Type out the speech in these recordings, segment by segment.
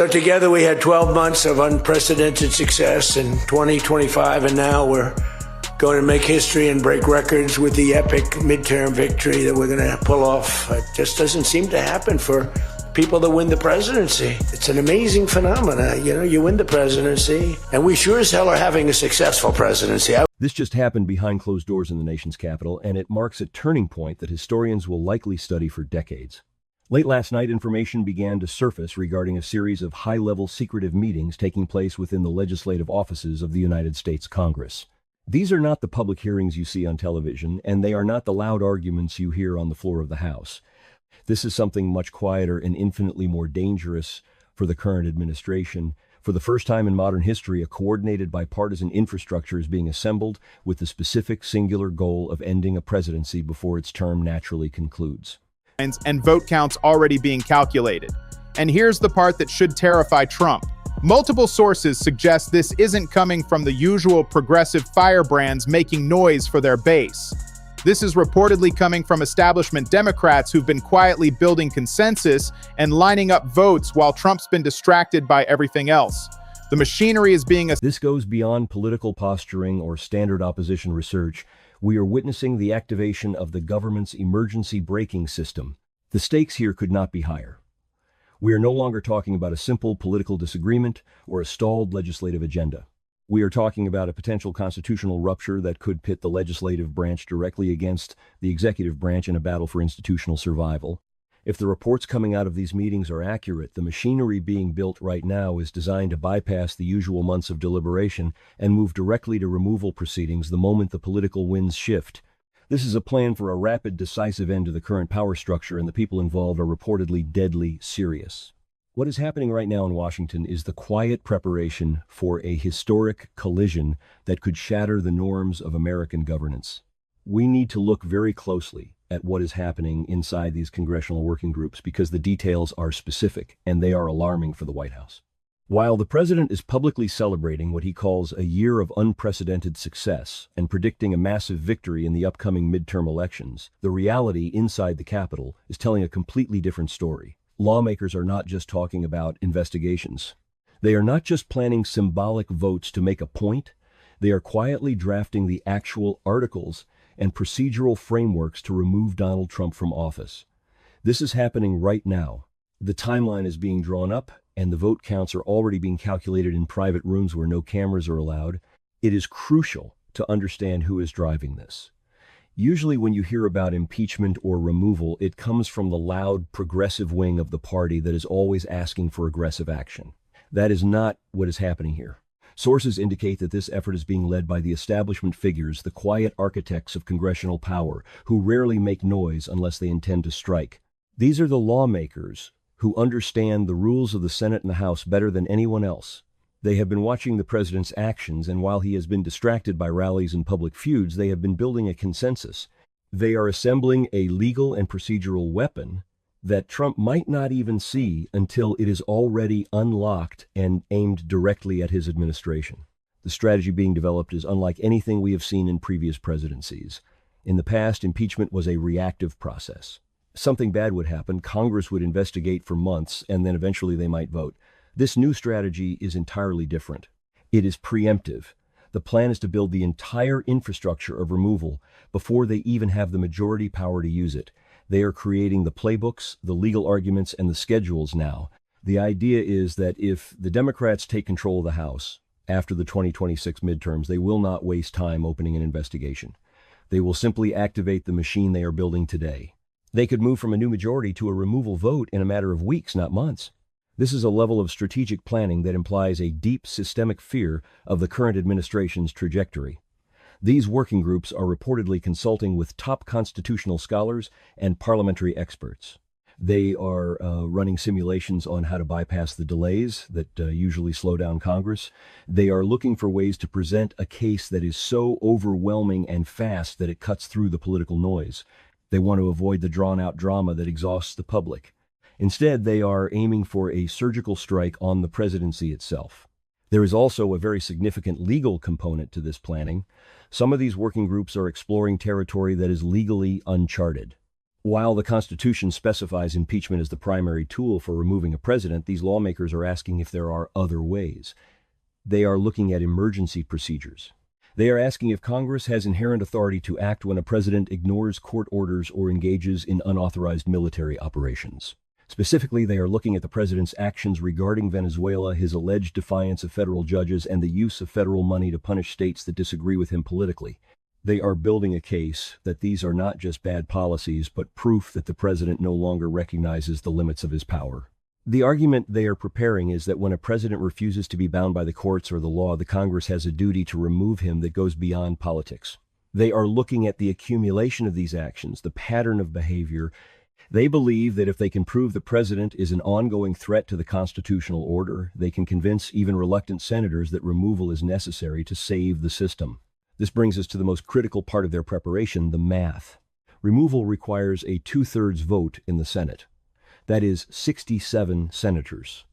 So together we had 12 months of unprecedented success in 2025, and now we're going to make history and break records with the epic midterm victory that we're going to pull off. It just doesn't seem to happen for people that win the presidency. It's an amazing phenomenon. You know, you win the presidency, and we sure as hell are having a successful presidency. This just happened behind closed doors in the nation's capital, and it marks a turning point that historians will likely study for decades. Late last night, information began to surface regarding a series of high-level secretive meetings taking place within the legislative offices of the United States Congress. These are not the public hearings you see on television, and they are not the loud arguments you hear on the floor of the House. This is something much quieter and infinitely more dangerous for the current administration. For the first time in modern history, a coordinated bipartisan infrastructure is being assembled with the specific singular goal of ending a presidency before its term naturally concludes. And vote counts already being calculated. And here's the part that should terrify Trump. Multiple sources suggest this isn't coming from the usual progressive firebrands making noise for their base. This is reportedly coming from establishment Democrats who've been quietly building consensus and lining up votes while Trump's been distracted by everything else. The machinery is being... This goes beyond political posturing or standard opposition research. We are witnessing the activation of the government's emergency braking system. The stakes here could not be higher. We are no longer talking about a simple political disagreement or a stalled legislative agenda. We are talking about a potential constitutional rupture that could pit the legislative branch directly against the executive branch in a battle for institutional survival. If the reports coming out of these meetings are accurate, the machinery being built right now is designed to bypass the usual months of deliberation and move directly to removal proceedings the moment the political winds shift. This is a plan for a rapid, decisive end to the current power structure, and the people involved are reportedly deadly serious. What is happening right now in Washington is the quiet preparation for a historic collision that could shatter the norms of American governance. We need to look very closely at what is happening inside these congressional working groups because the details are specific and they are alarming for the White House. While the president is publicly celebrating what he calls a year of unprecedented success and predicting a massive victory in the upcoming midterm elections, the reality inside the Capitol is telling a completely different story. Lawmakers are not just talking about investigations. They are not just planning symbolic votes to make a point. They are quietly drafting the actual articles and procedural frameworks to remove Donald Trump from office. This is happening right now. The timeline is being drawn up, and the vote counts are already being calculated in private rooms where no cameras are allowed. It is crucial to understand who is driving this. Usually when you hear about impeachment or removal, it comes from the loud, progressive wing of the party that is always asking for aggressive action. That is not what is happening here. Sources indicate that this effort is being led by the establishment figures, the quiet architects of congressional power, who rarely make noise unless they intend to strike. These are the lawmakers who understand the rules of the Senate and the House better than anyone else. They have been watching the president's actions, and while he has been distracted by rallies and public feuds, they have been building a consensus. They are assembling a legal and procedural weapon that Trump might not even see until it is already unlocked and aimed directly at his administration. The strategy being developed is unlike anything we have seen in previous presidencies. In the past, impeachment was a reactive process. Something bad would happen, Congress would investigate for months, and then eventually they might vote. This new strategy is entirely different. It is preemptive. The plan is to build the entire infrastructure of removal before they even have the majority power to use it. They are creating the playbooks, the legal arguments, and the schedules now. The idea is that if the Democrats take control of the House after the 2026 midterms, they will not waste time opening an investigation. They will simply activate the machine they are building today. They could move from a new majority to a removal vote in a matter of weeks, not months. This is a level of strategic planning that implies a deep systemic fear of the current administration's trajectory. These working groups are reportedly consulting with top constitutional scholars and parliamentary experts. They are running simulations on how to bypass the delays that usually slow down Congress. They are looking for ways to present a case that is so overwhelming and fast that it cuts through the political noise. They want to avoid the drawn-out drama that exhausts the public. Instead, they are aiming for a surgical strike on the presidency itself. There is also a very significant legal component to this planning. Some of these working groups are exploring territory that is legally uncharted. While the Constitution specifies impeachment as the primary tool for removing a president, these lawmakers are asking if there are other ways. They are looking at emergency procedures. They are asking if Congress has inherent authority to act when a president ignores court orders or engages in unauthorized military operations. Specifically, they are looking at the president's actions regarding Venezuela, his alleged defiance of federal judges, and the use of federal money to punish states that disagree with him politically. They are building a case that these are not just bad policies, but proof that the president no longer recognizes the limits of his power. The argument they are preparing is that when a president refuses to be bound by the courts or the law, the Congress has a duty to remove him that goes beyond politics. They are looking at the accumulation of these actions, the pattern of behavior. They believe that if they can prove the president is an ongoing threat to the constitutional order, they can convince even reluctant senators that removal is necessary to save the system. This brings us to the most critical part of their preparation, the math. Removal requires a 2/3 vote in the Senate. That is 67 senators.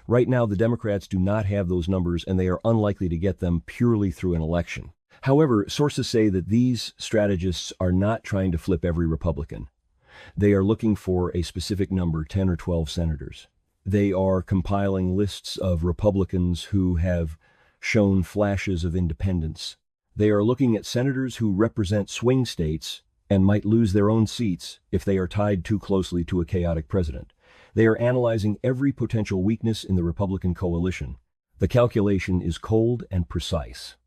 Right now, the Democrats do not have those numbers, and they are unlikely to get them purely through an election. However, sources say that these strategists are not trying to flip every Republican. They are looking for a specific number, 10 or 12 senators. They are compiling lists of Republicans who have shown flashes of independence. They are looking at senators who represent swing states and might lose their own seats if they are tied too closely to a chaotic president. They are analyzing every potential weakness in the Republican coalition. The calculation is cold and precise.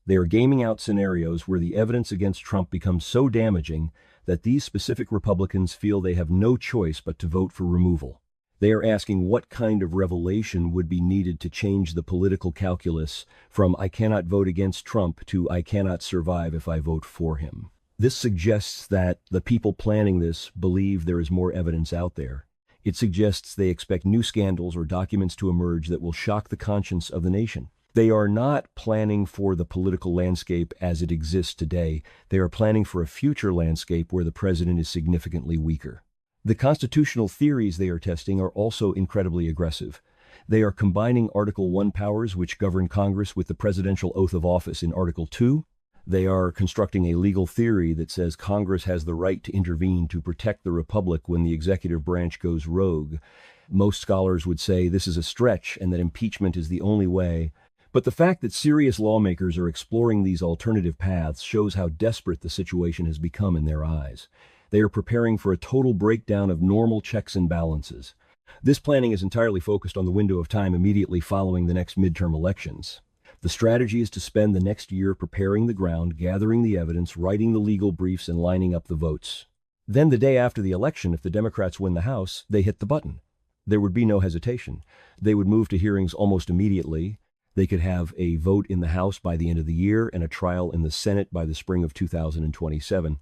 They are gaming out scenarios where the evidence against Trump becomes so damaging that these specific Republicans feel they have no choice but to vote for removal. They are asking what kind of revelation would be needed to change the political calculus from "I cannot vote against Trump" to "I cannot survive if I vote for him." This suggests that the people planning this believe there is more evidence out there. It suggests they expect new scandals or documents to emerge that will shock the conscience of the nation. They are not planning for the political landscape as it exists today. They are planning for a future landscape where the president is significantly weaker. The constitutional theories they are testing are also incredibly aggressive. They are combining Article 1 powers, which govern Congress, with the presidential oath of office in Article 2. They are constructing a legal theory that says Congress has the right to intervene to protect the republic when the executive branch goes rogue. Most scholars would say this is a stretch and that impeachment is the only way. But the fact that serious lawmakers are exploring these alternative paths shows how desperate the situation has become in their eyes. They are preparing for a total breakdown of normal checks and balances. This planning is entirely focused on the window of time immediately following the next midterm elections. The strategy is to spend the next year preparing the ground, gathering the evidence, writing the legal briefs, and lining up the votes. Then the day after the election, if the Democrats win the House, they hit the button. There would be no hesitation. They would move to hearings almost immediately. They could have a vote in the House by the end of the year and a trial in the Senate by the spring of 2027.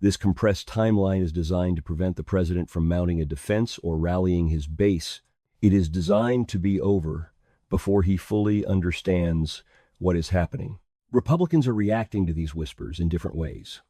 This compressed timeline is designed to prevent the president from mounting a defense or rallying his base. It is designed to be over before he fully understands what is happening. Republicans are reacting to these whispers in different ways.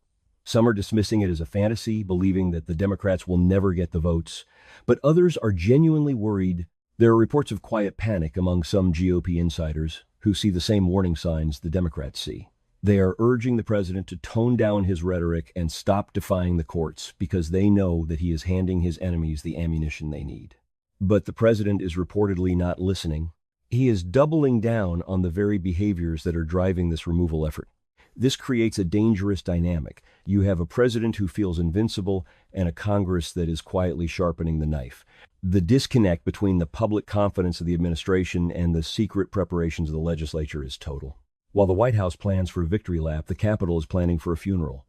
Some are dismissing it as a fantasy, believing that the Democrats will never get the votes, but others are genuinely worried. There are reports of quiet panic among some GOP insiders who see the same warning signs the Democrats see. They are urging the president to tone down his rhetoric and stop defying the courts because they know that he is handing his enemies the ammunition they need. But the president is reportedly not listening. He is doubling down on the very behaviors that are driving this removal effort. This creates a dangerous dynamic. You have a president who feels invincible and a Congress that is quietly sharpening the knife. The disconnect between the public confidence of the administration and the secret preparations of the legislature is total. While the White House plans for a victory lap, the Capitol is planning for a funeral.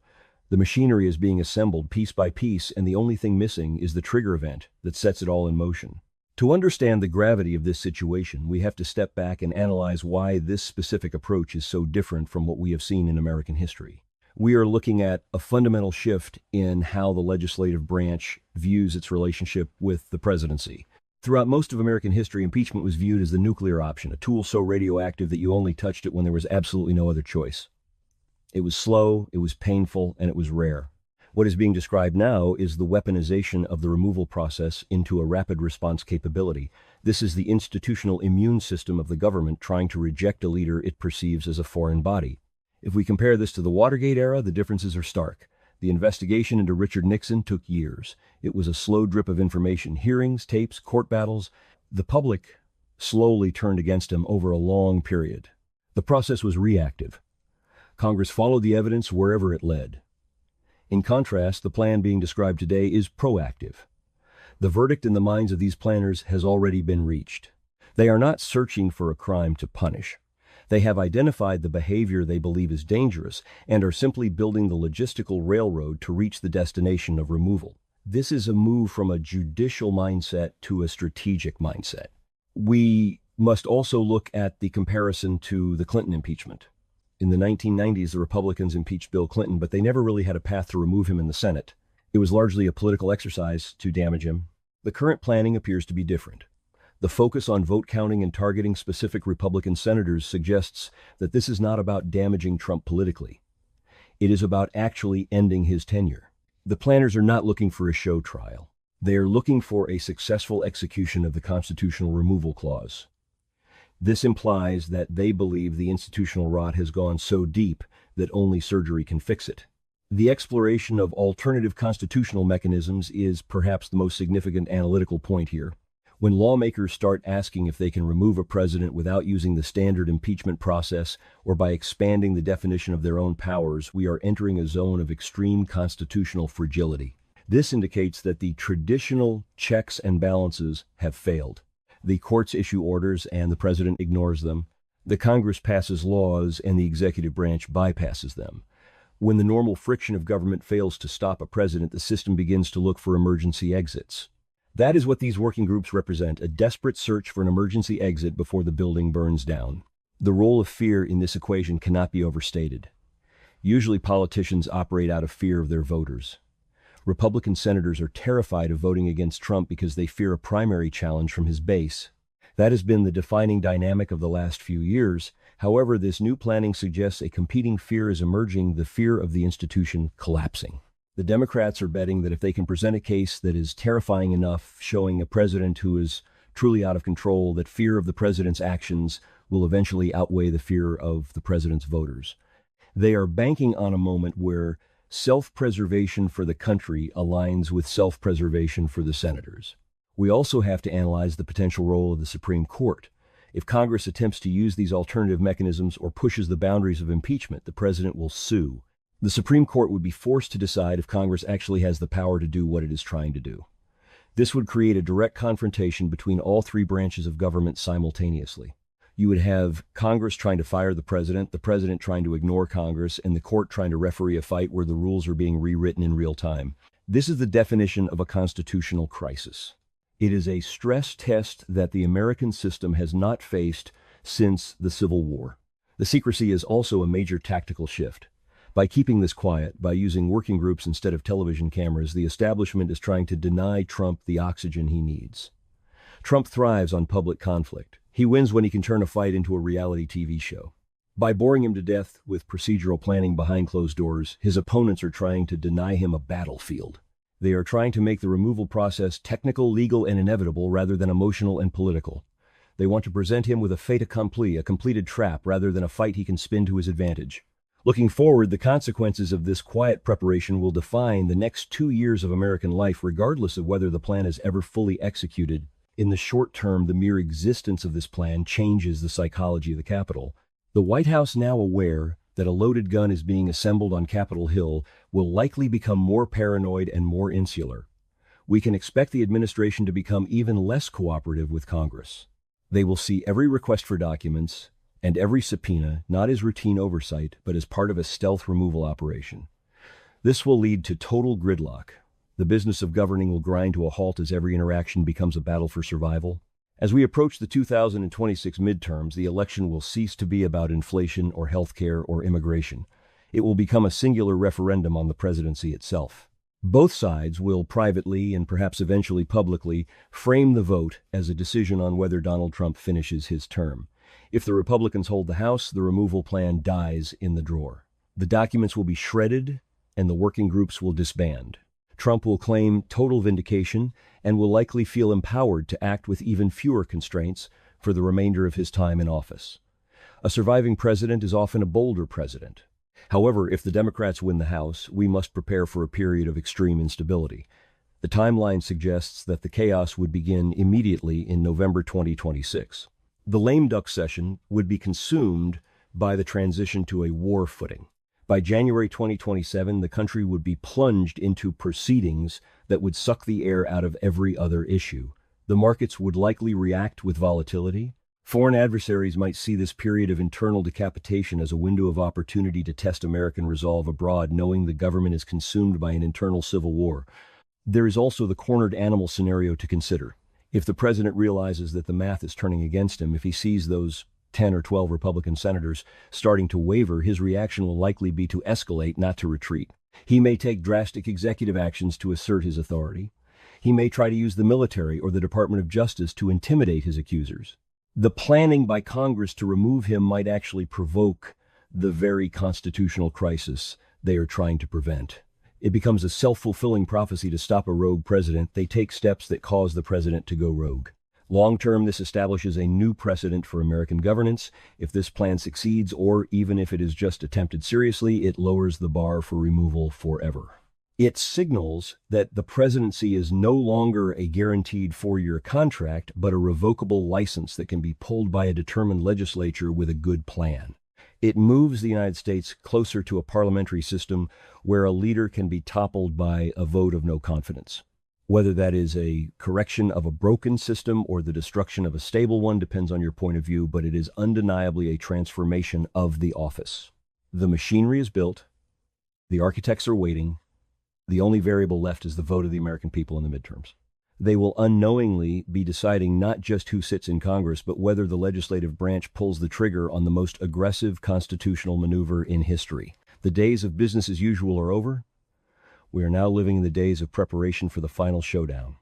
The machinery is being assembled piece by piece, and the only thing missing is the trigger event that sets it all in motion. To understand the gravity of this situation, we have to step back and analyze why this specific approach is so different from what we have seen in American history. We are looking at a fundamental shift in how the legislative branch views its relationship with the presidency. Throughout most of American history, impeachment was viewed as the nuclear option, a tool so radioactive that you only touched it when there was absolutely no other choice. It was slow, it was painful, and it was rare. What is being described now is the weaponization of the removal process into a rapid response capability. This is the institutional immune system of the government trying to reject a leader it perceives as a foreign body. If we compare this to the Watergate era, the differences are stark. The investigation into Richard Nixon took years. It was a slow drip of information, hearings, tapes, court battles. The public slowly turned against him over a long period. The process was reactive. Congress followed the evidence wherever it led. In contrast, the plan being described today is proactive. The verdict in the minds of these planners has already been reached. They are not searching for a crime to punish. They have identified the behavior they believe is dangerous and are simply building the logistical railroad to reach the destination of removal. This is a move from a judicial mindset to a strategic mindset. We must also look at the comparison to the Clinton impeachment. In the 1990s, the Republicans impeached Bill Clinton, but they never really had a path to remove him in the Senate. It was largely a political exercise to damage him. The current planning appears to be different. The focus on vote counting and targeting specific Republican senators suggests that this is not about damaging Trump politically. It is about actually ending his tenure. The planners are not looking for a show trial. They are looking for a successful execution of the constitutional removal clause. This implies that they believe the institutional rot has gone so deep that only surgery can fix it. The exploration of alternative constitutional mechanisms is perhaps the most significant analytical point here. When lawmakers start asking if they can remove a president without using the standard impeachment process or by expanding the definition of their own powers, we are entering a zone of extreme constitutional fragility. This indicates that the traditional checks and balances have failed. The courts issue orders and the president ignores them. The Congress passes laws and the executive branch bypasses them. When the normal friction of government fails to stop a president, the system begins to look for emergency exits. That is what these working groups represent, a desperate search for an emergency exit before the building burns down. The role of fear in this equation cannot be overstated. Usually politicians operate out of fear of their voters. Republican senators are terrified of voting against Trump because they fear a primary challenge from his base. That has been the defining dynamic of the last few years. However, this new planning suggests a competing fear is emerging, the fear of the institution collapsing. The Democrats are betting that if they can present a case that is terrifying enough, showing a president who is truly out of control, that fear of the president's actions will eventually outweigh the fear of the president's voters. They are banking on a moment where self-preservation for the country aligns with self-preservation for the senators. We also have to analyze the potential role of the Supreme Court. If Congress attempts to use these alternative mechanisms or pushes the boundaries of impeachment, the president will sue. The Supreme Court would be forced to decide if Congress actually has the power to do what it is trying to do. This would create a direct confrontation between all three branches of government simultaneously. You would have Congress trying to fire the president trying to ignore Congress, and the court trying to referee a fight where the rules are being rewritten in real time. This is the definition of a constitutional crisis. It is a stress test that the American system has not faced since the Civil War. The secrecy is also a major tactical shift. By keeping this quiet, by using working groups instead of television cameras, the establishment is trying to deny Trump the oxygen he needs. Trump thrives on public conflict. He wins when he can turn a fight into a reality TV show. By boring him to death with procedural planning behind closed doors, his opponents are trying to deny him a battlefield. They are trying to make the removal process technical, legal, and inevitable rather than emotional and political. They want to present him with a fait accompli, a completed trap, rather than a fight he can spin to his advantage. Looking forward, the consequences of this quiet preparation will define the next 2 years of American life, regardless of whether the plan is ever fully executed. In the short term, the mere existence of this plan changes the psychology of the Capitol. The White House, now aware that a loaded gun is being assembled on Capitol Hill, will likely become more paranoid and more insular. We can expect the administration to become even less cooperative with Congress. They will see every request for documents and every subpoena not as routine oversight, but as part of a stealth removal operation. This will lead to total gridlock. The business of governing will grind to a halt as every interaction becomes a battle for survival. As we approach the 2026 midterms, the election will cease to be about inflation or healthcare or immigration. It will become a singular referendum on the presidency itself. Both sides will privately and perhaps eventually publicly frame the vote as a decision on whether Donald Trump finishes his term. If the Republicans hold the House, the removal plan dies in the drawer. The documents will be shredded and the working groups will disband. Trump will claim total vindication and will likely feel empowered to act with even fewer constraints for the remainder of his time in office. A surviving president is often a bolder president. However, if the Democrats win the House, we must prepare for a period of extreme instability. The timeline suggests that the chaos would begin immediately in November 2026. The lame duck session would be consumed by the transition to a war footing. By January 2027, the country would be plunged into proceedings that would suck the air out of every other issue. The markets would likely react with volatility. Foreign adversaries might see this period of internal decapitation as a window of opportunity to test American resolve abroad, knowing the government is consumed by an internal civil war. There is also the cornered animal scenario to consider. If the president realizes that the math is turning against him, if he sees those 10 or 12 Republican senators starting to waver, his reaction will likely be to escalate, not to retreat. He may take drastic executive actions to assert his authority. He may try to use the military or the Department of Justice to intimidate his accusers. The planning by Congress to remove him might actually provoke the very constitutional crisis they are trying to prevent. It becomes a self-fulfilling prophecy to stop a rogue president. They take steps that cause the president to go rogue. Long-term, this establishes a new precedent for American governance. If this plan succeeds, or even if it is just attempted seriously, it lowers the bar for removal forever. It signals that the presidency is no longer a guaranteed 4-year contract, but a revocable license that can be pulled by a determined legislature with a good plan. It moves the United States closer to a parliamentary system where a leader can be toppled by a vote of no confidence. Whether that is a correction of a broken system or the destruction of a stable one depends on your point of view, but it is undeniably a transformation of the office. The machinery is built. The architects are waiting. The only variable left is the vote of the American people in the midterms. They will unknowingly be deciding not just who sits in Congress, but whether the legislative branch pulls the trigger on the most aggressive constitutional maneuver in history. The days of business as usual are over. We are now living in the days of preparation for the final showdown.